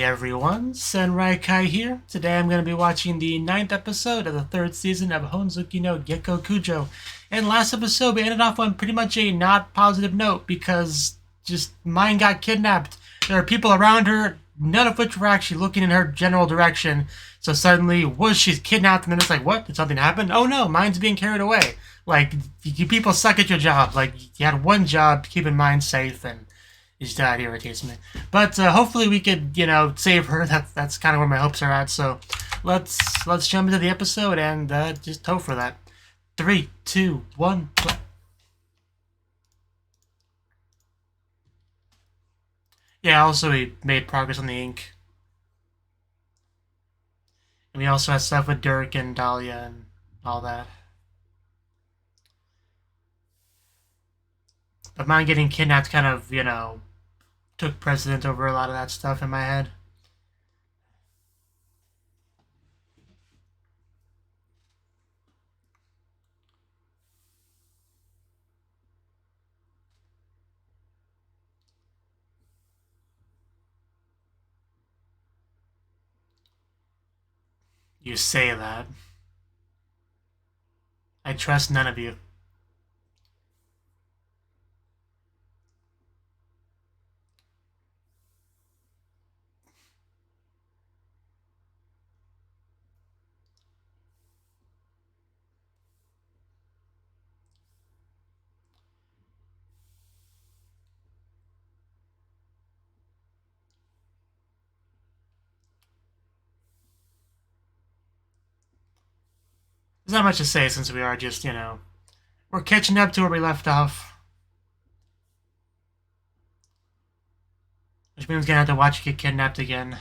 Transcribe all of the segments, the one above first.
Hey everyone, Senrai here. Today I'm going to be watching the 9th episode of the 3rd season of Honzuki no Gekokujou. And last episode we ended off on pretty much a not positive note because just Mine got kidnapped. There are people around her, none of which were actually looking in her general direction. So suddenly, whoosh, she's kidnapped and then it's like, what? Did something happen? Oh no, Mine's being carried away. Like, you people suck at your job. Like, you had one job, keeping Mine safe, and that irritates me. But hopefully we could, save her. That's kind of where my hopes are at. So let's jump into the episode and just hope for that. 3, 2, 1, play. Yeah, also we made progress on the ink. And we also had stuff with Dirk and Dahlia and all that. But mine getting kidnapped kind of, took precedent over a lot of that stuff in my head. You say that. I trust none of you. There's not much to say since we are just, we're catching up to where we left off. Which means we're gonna have to watch her get kidnapped again.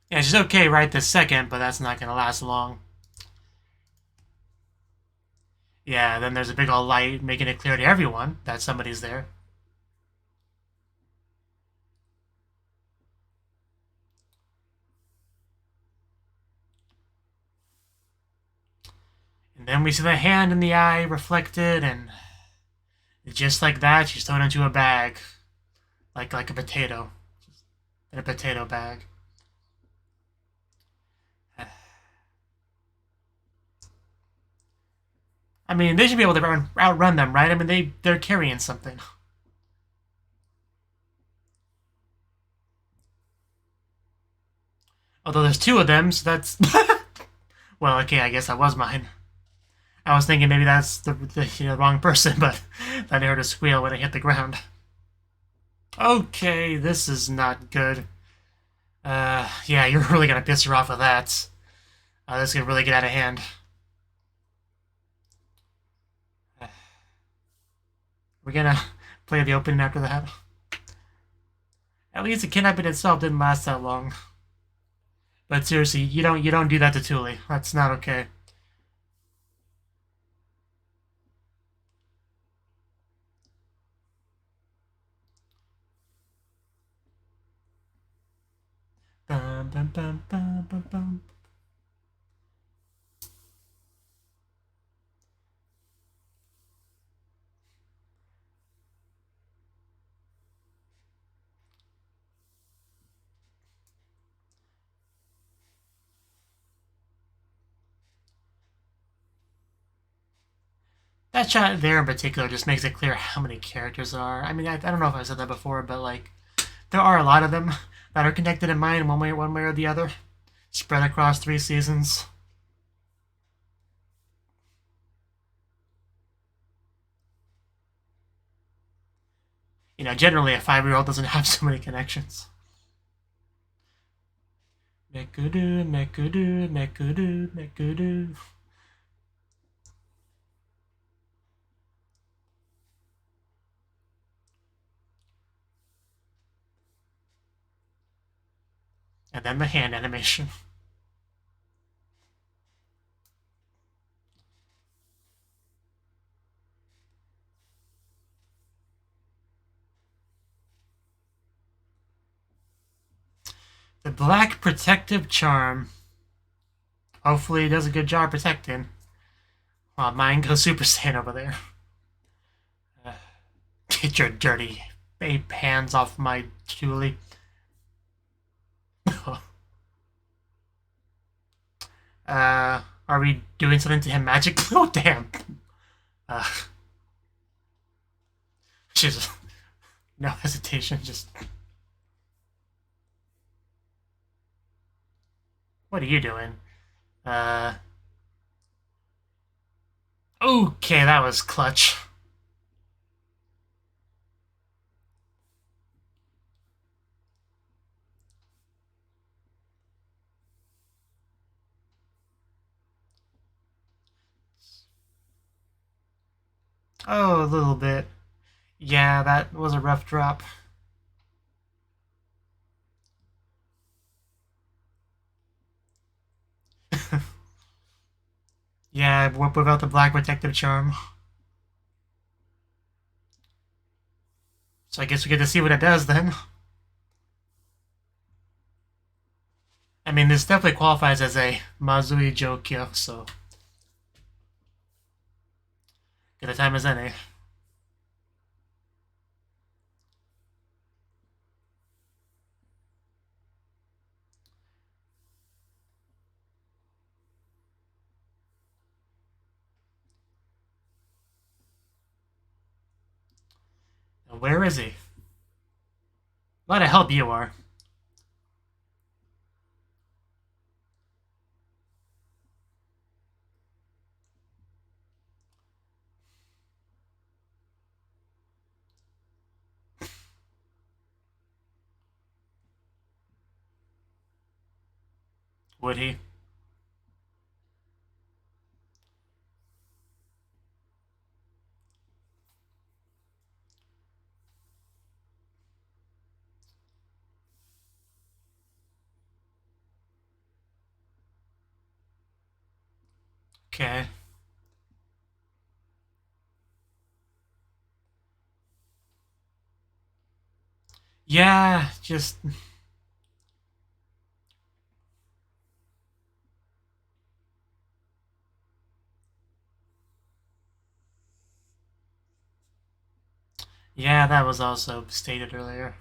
Yeah, she's okay right this second, but that's not gonna last long. Yeah, then there's a big old light making it clear to everyone that somebody's there. And then we see the hand in the eye reflected, and just like that, she's thrown into a bag. Like a potato. In a potato bag. I mean, they should be able to outrun them, right? I mean, they're carrying something. Although there's two of them, so that's... Well, okay, I guess that was mine. I was thinking maybe that's the wrong person, but then I heard a squeal when it hit the ground. Okay, this is not good. Yeah, you're really gonna piss her off with that. This could really get out of hand. We're gonna play the opening after that. At least the kidnapping itself didn't last that long. But seriously, you don't do that to Thule. That's not okay. Bum, bum, bum, bum, bum, bum. That shot there in particular just makes it clear how many characters there are. I mean, I don't know if I've said that before, but like, there are a lot of them that are connected in mind one way or the other, spread across 3 seasons. Generally a 5-year-old doesn't have so many connections. Mekudu, mekudu, mekudu, mekudu. And then the hand animation. The black protective charm. Hopefully it does a good job protecting. While mine goes Super Saiyan over there. Get your dirty ape hands off my Julie. Are we doing something to him magically? Oh, damn. She's no hesitation, just... What are you doing? Okay, that was clutch. Oh, a little bit. Yeah, that was a rough drop. Yeah, without the black protective charm. So I guess we get to see what it does then. I mean, this definitely qualifies as a Mazui Jokyo, so... Good a time as any. Where is he? A lot of help you are. Would he? Okay. Yeah, just... Yeah, that was also stated earlier.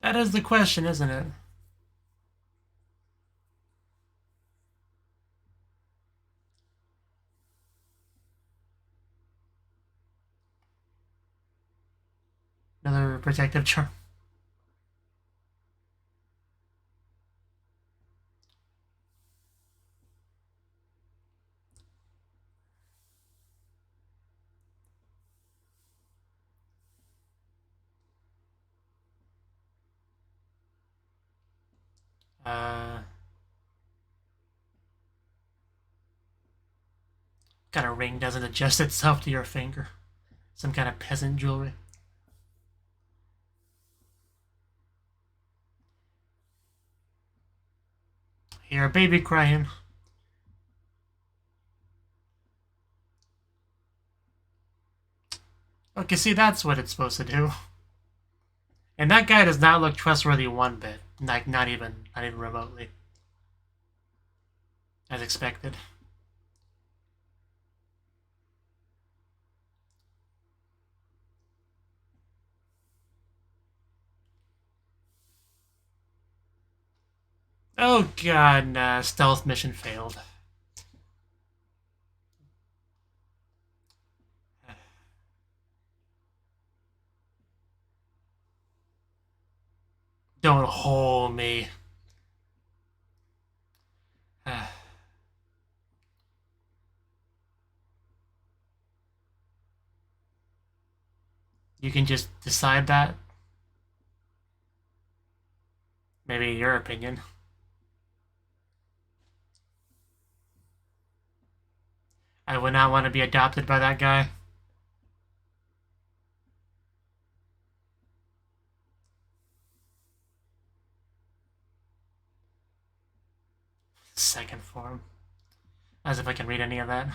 That is the question, isn't it? Another protective charm. Kind of ring doesn't adjust itself to your finger. Some kind of peasant jewelry. Hear a baby crying. Okay, see, that's what it's supposed to do. And that guy does not look trustworthy one bit. Like, not even remotely. As expected. Oh god, stealth mission failed. Don't hold me. You can just decide that? Maybe your opinion. I would not want to be adopted by that guy. Second form. As if I can read any of that.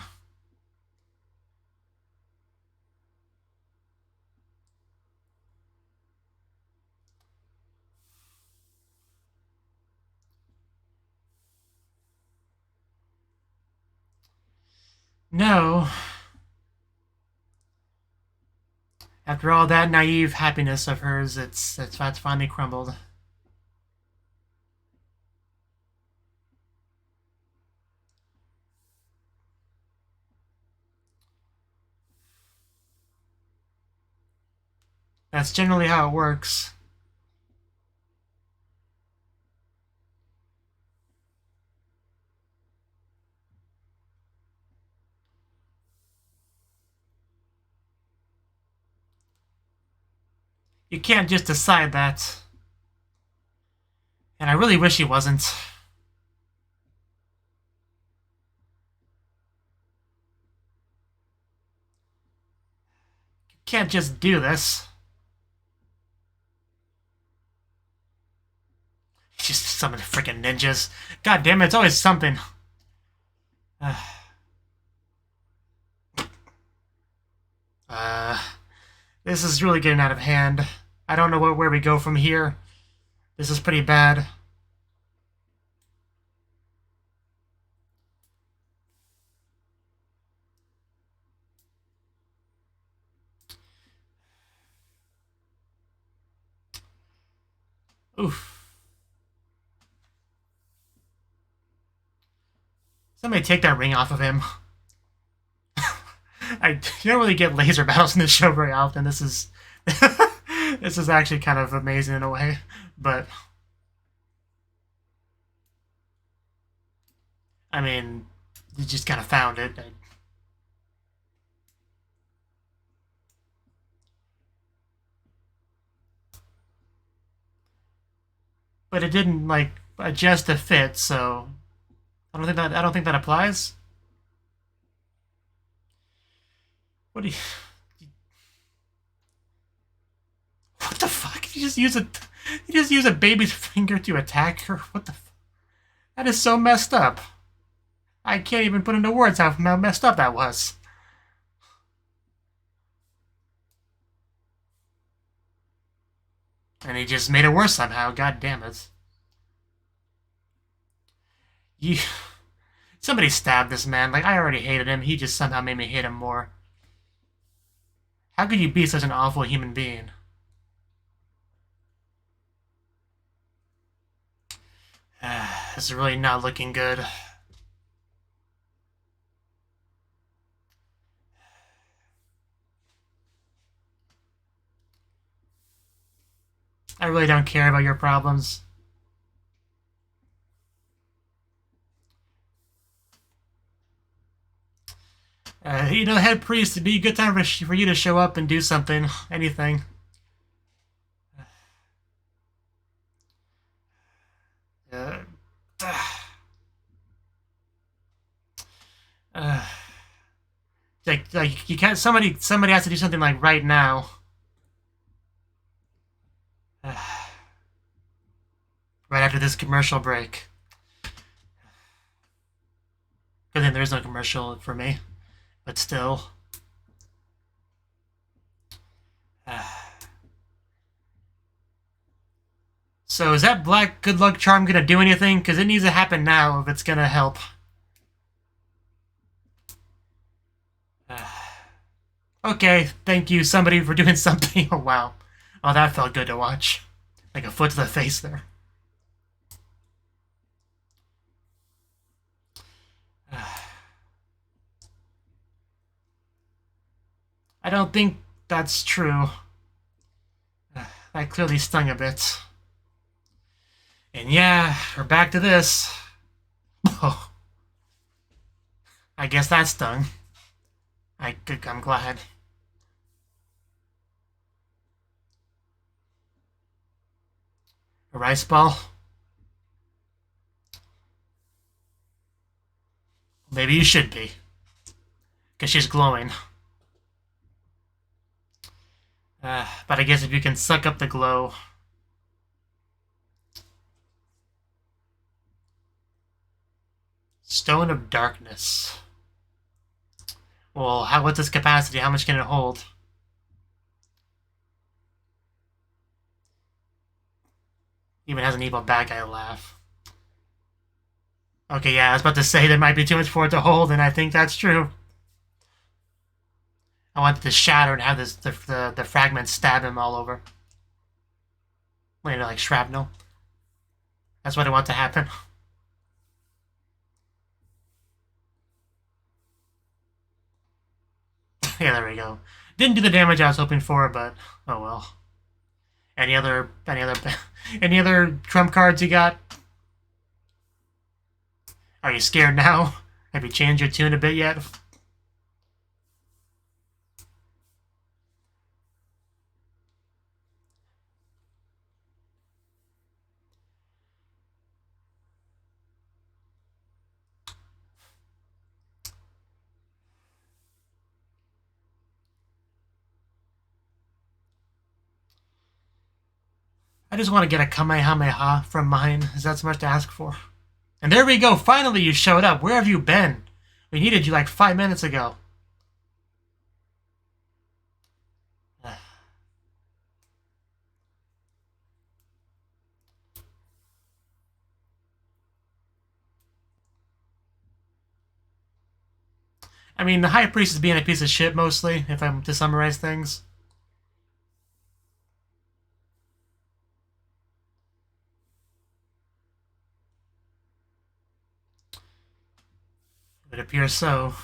No. After all that naive happiness of hers, that's finally crumbled. That's generally how it works. You can't just decide that. And I really wish he wasn't. You can't just do this. Just summon freaking ninjas. God damn it, it's always something. This is really getting out of hand. I don't know where we go from here. This is pretty bad. Oof. Somebody take that ring off of him. You don't really get laser battles in this show very often. This is this is actually kind of amazing in a way, but I mean, you just kind of found it. But it didn't like adjust to fit, so I don't think that applies. What do you? What the fuck? You just use a baby's finger to attack her? What the? That is so messed up. I can't even put into words how messed up that was. And he just made it worse somehow. God damn it. Somebody stabbed this man. Like, I already hated him. He just somehow made me hate him more. How could you be such an awful human being? This is really not looking good. I really don't care about your problems. Head priest, it'd be a good time for you to show up and do something. Anything. Like you can't. Somebody has to do something like right now. Right after this commercial break. But then there's no commercial for me. But still. So is that black good luck charm gonna do anything? Because it needs to happen now if it's gonna help. Okay, thank you, somebody, for doing something. Oh, wow. Oh, that felt good to watch. Like a foot to the face there. I don't think that's true. That clearly stung a bit. And yeah, we're back to this. Oh. I guess that stung. I'm glad. A rice ball? Maybe you should be. Because she's glowing. But I guess if you can suck up the glow... Stone of Darkness. Well, what's its capacity? How much can it hold? Even has an evil bad guy laugh. Okay, yeah, I was about to say there might be too much for it to hold, and I think that's true. I want it to shatter and have the fragments stab him all over. Like shrapnel. That's what I want to happen. Yeah, there we go. Didn't do the damage I was hoping for, but oh well. Any other any other trump cards you got? Are you scared now? Have you changed your tune a bit yet? I just want to get a Kamehameha from mine. Is that so much to ask for? And there we go. Finally, you showed up. Where have you been? We needed you like 5 minutes ago. I mean, the High Priest is being a piece of shit mostly, if I'm to summarize things. It appears so.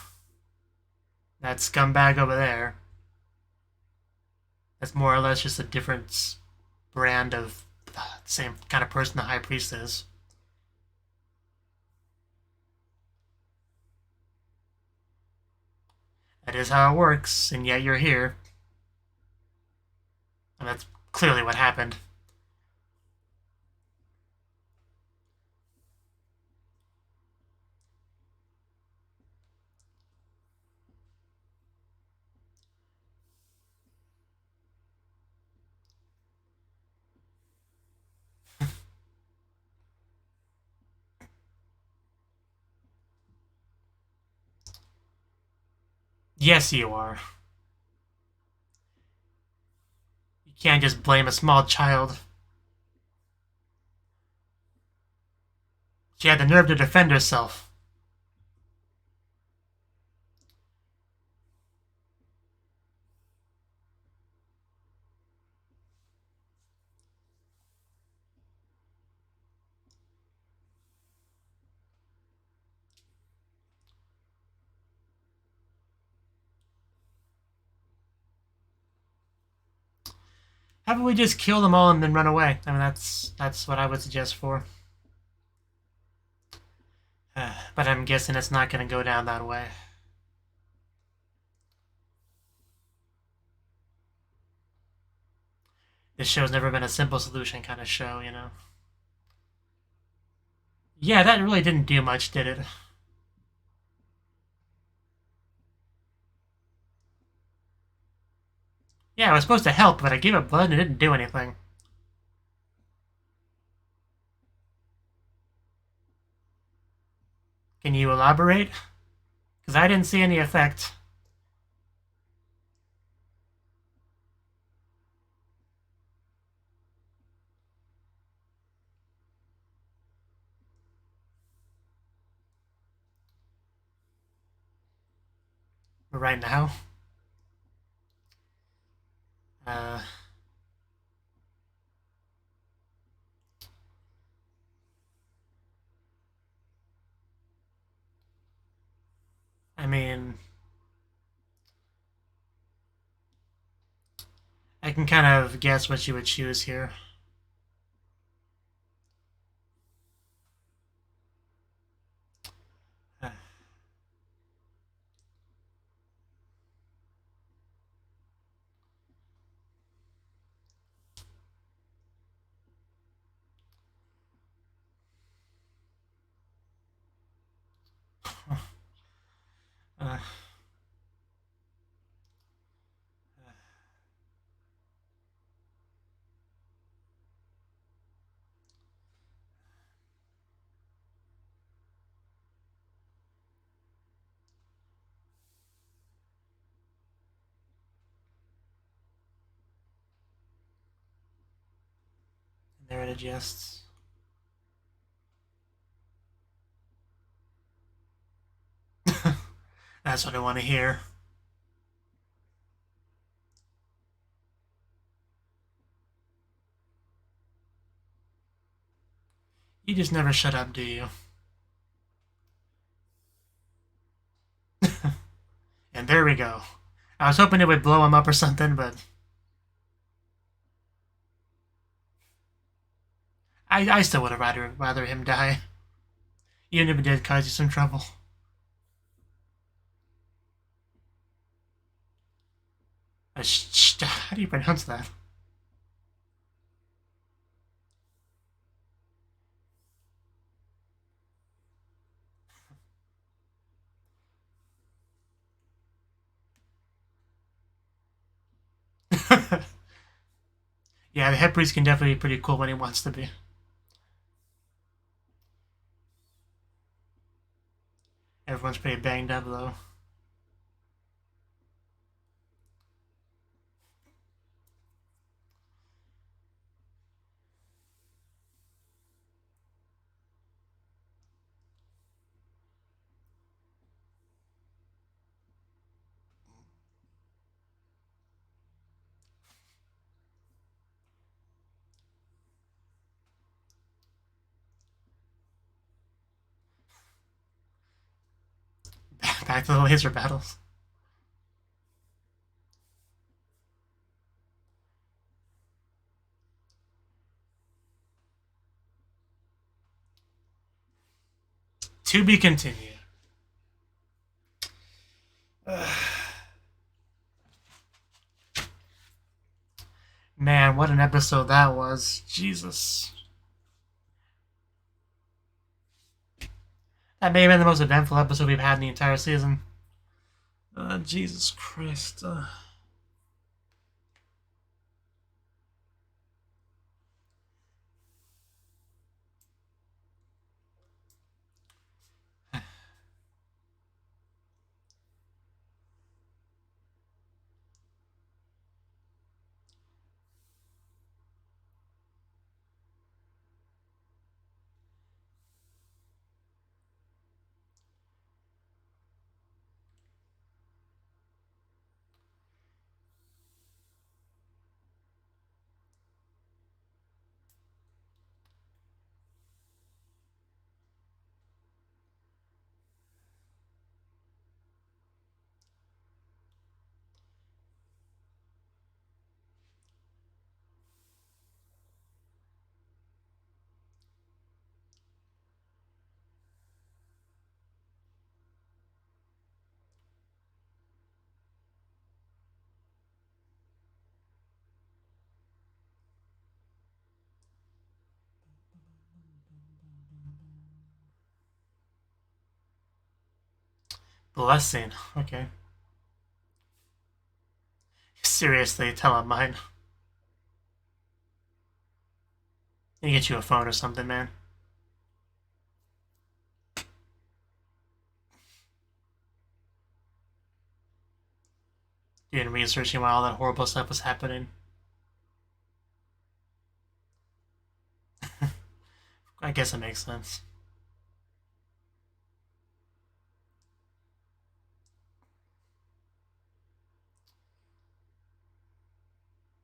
That scumbag over there. That's more or less just a different brand of the same kind of person the High Priest is. That is how it works, and yet you're here. And that's clearly what happened. Yes, you are. You can't just blame a small child. She had the nerve to defend herself. How about we just kill them all and then run away? I mean, that's what I would suggest for. But I'm guessing it's not going to go down that way. This show's never been a simple solution kind of show, you know? Yeah, that really didn't do much, did it? Yeah, it was supposed to help, but I gave it blood and it didn't do anything. Can you elaborate? Because I didn't see any effect. Right now. Uh... I mean... I can kind of guess what you would choose here. Uh, Narrative jests. That's what I want to hear. You just never shut up, do you? And there we go. I was hoping it would blow him up or something, but I still would have rather him die. Even if it did cause you some trouble. How do you pronounce that? Yeah, the head priest can definitely be pretty cool when he wants to be. Everyone's pretty banged up, though. Back to the laser battles. To be continued. Man, what an episode that was. Jesus. That may have been the most eventful episode we've had in the entire season. Jesus Christ. Blessing. Okay. Seriously, tell him mine. Let me get you a phone or something, man. Doing researching while all that horrible stuff was happening. I guess it makes sense.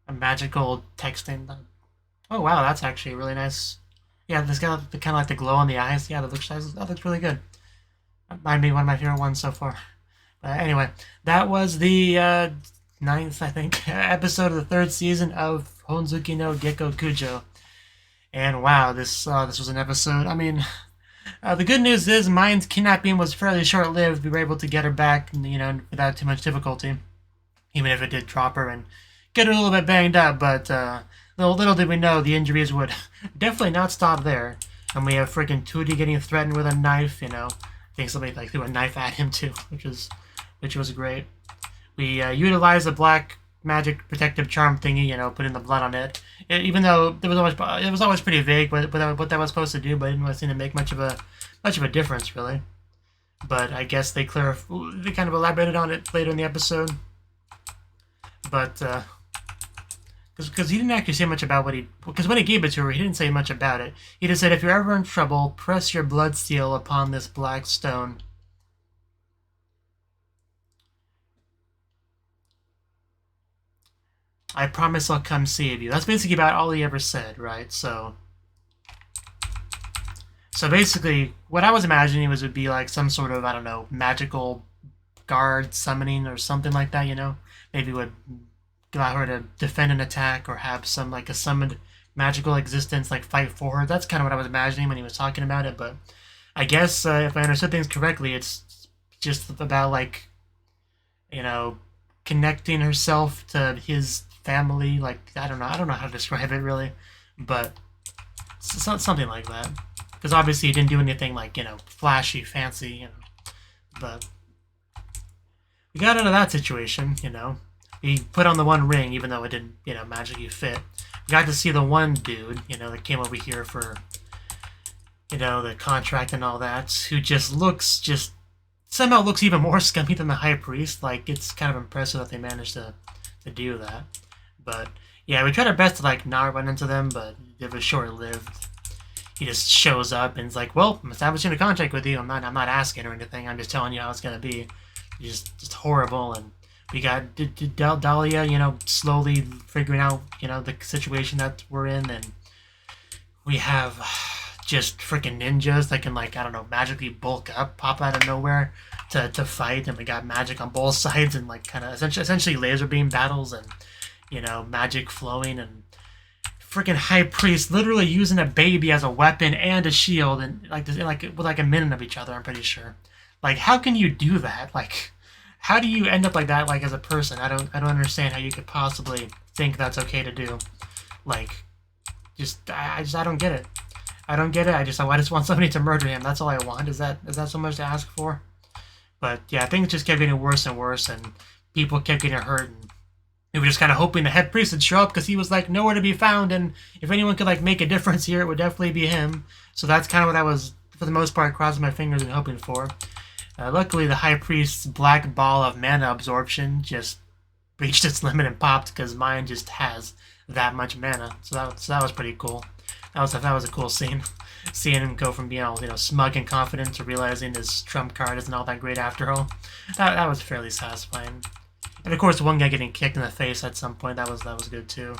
A magical texting. Oh wow, that's actually really nice. Yeah, this got the kind of like the glow on the eyes. Yeah, that looks really good. That might be one of my favorite ones so far. But anyway, that was the 9th, I think, episode of the 3rd season of Honzuki no Gekokujou. And wow, this was an episode. I mean, the good news is Mine's kidnapping was fairly short-lived. We were able to get her back, without too much difficulty, even if it did drop her and get her a little bit banged up. But little did we know the injuries would definitely not stop there. And we have freaking Tootie getting threatened with a knife. I think somebody like threw a knife at him too, which was great. We utilized the black magic protective charm thingy, putting the blood on it. Even though it was always pretty vague what that was supposed to do, but it didn't really seem to make much of a difference really. But I guess they kind of elaborated on it later in the episode. But Because he didn't actually say much about what he... Because when he gave it to her, he didn't say much about it. He just said, if you're ever in trouble, press your blood seal upon this black stone. I promise I'll come save you. That's basically about all he ever said, right? So basically, what I was imagining would be like some sort of, I don't know, magical guard summoning or something like that, you know? Maybe would allow her to defend an attack or have some, like, a summoned magical existence, like, fight for her. That's kind of what I was imagining when he was talking about it, but I guess, if I understood things correctly, it's just about, like, you know, connecting herself to his family. Like, I don't know how to describe it, really, but something like that. Because obviously he didn't do anything, like, you know, flashy, fancy, you know, but we got out of that situation, you know. We put on the one ring, even though it didn't, you know, magically fit. We got to see the one dude, you know, that came over here for, you know, the contract and all that, who just somehow looks even more scummy than the High Priest. Like, it's kind of impressive that they managed to do that. But, yeah, we tried our best to, like, not run into them, but it was short-lived. He just shows up and is like, well, I'm establishing a contract with you. I'm not asking or anything. I'm just telling you how it's going to be. Just horrible. And we got Dahlia, you know, slowly figuring out, you know, the situation that we're in. And we have just freaking ninjas that can, like, I don't know, magically bulk up, pop out of nowhere to fight. And we got magic on both sides and, like, kind of essentially laser beam battles and, you know, magic flowing. And freaking High Priest literally using a baby as a weapon and a shield, and like with like a minute of each other, I'm pretty sure. Like, how can you do that? Like, how do you end up like that, like, as a person? I don't understand how you could possibly think that's okay to do. Like, I don't get it. I don't get it. I just want somebody to murder him. That's all I want. Is that so much to ask for? But yeah, things just kept getting worse and worse, and people kept getting hurt, and we were just kind of hoping the head priest would show up because he was, like, nowhere to be found, and if anyone could, like, make a difference here, it would definitely be him. So that's kind of what I was, for the most part, crossing my fingers and hoping for. Luckily, the High Priest's black ball of mana absorption just reached its limit and popped because mine just has that much mana. So that was pretty cool. That was a cool scene. Seeing him go from being all, you know, smug and confident to realizing his trump card isn't all that great after all. That was fairly satisfying. And of course, the one guy getting kicked in the face at some point, that was good too.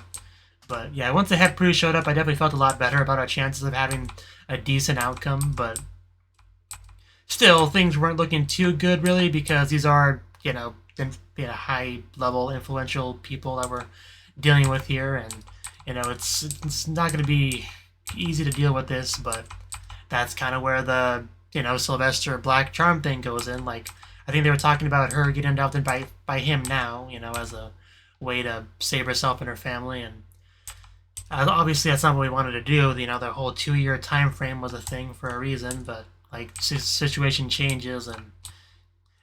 But yeah, once the head priest showed up, I definitely felt a lot better about our chances of having a decent outcome. But still, things weren't looking too good, really, because these are, you know, high-level, influential people that we're dealing with here, and, you know, it's not going to be easy to deal with this, but that's kind of where the, you know, Sylvester Black Charm thing goes in. Like, I think they were talking about her getting adopted by him now, you know, as a way to save herself and her family, and obviously that's not what we wanted to do. You know, the whole 2-year time frame was a thing for a reason, but, like, situation changes, and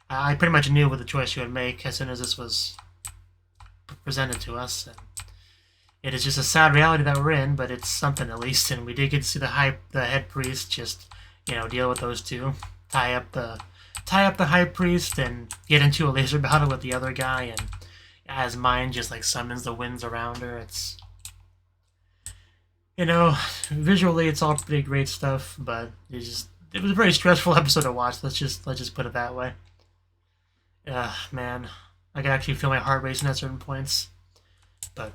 I pretty much knew what the choice she would make as soon as this was presented to us, and it is just a sad reality that we're in, but it's something at least, and we did get to see the head priest just, you know, deal with those two, tie up the High Priest and get into a laser battle with the other guy, and as mine just, like, summons the winds around her. It's, you know, visually it's all pretty great stuff, but it was a very stressful episode to watch. Let's just put it that way. Man, I can actually feel my heart racing at certain points. But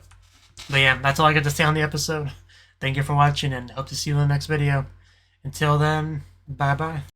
yeah, that's all I got to say on the episode. Thank you for watching, and hope to see you in the next video. Until then, bye-bye.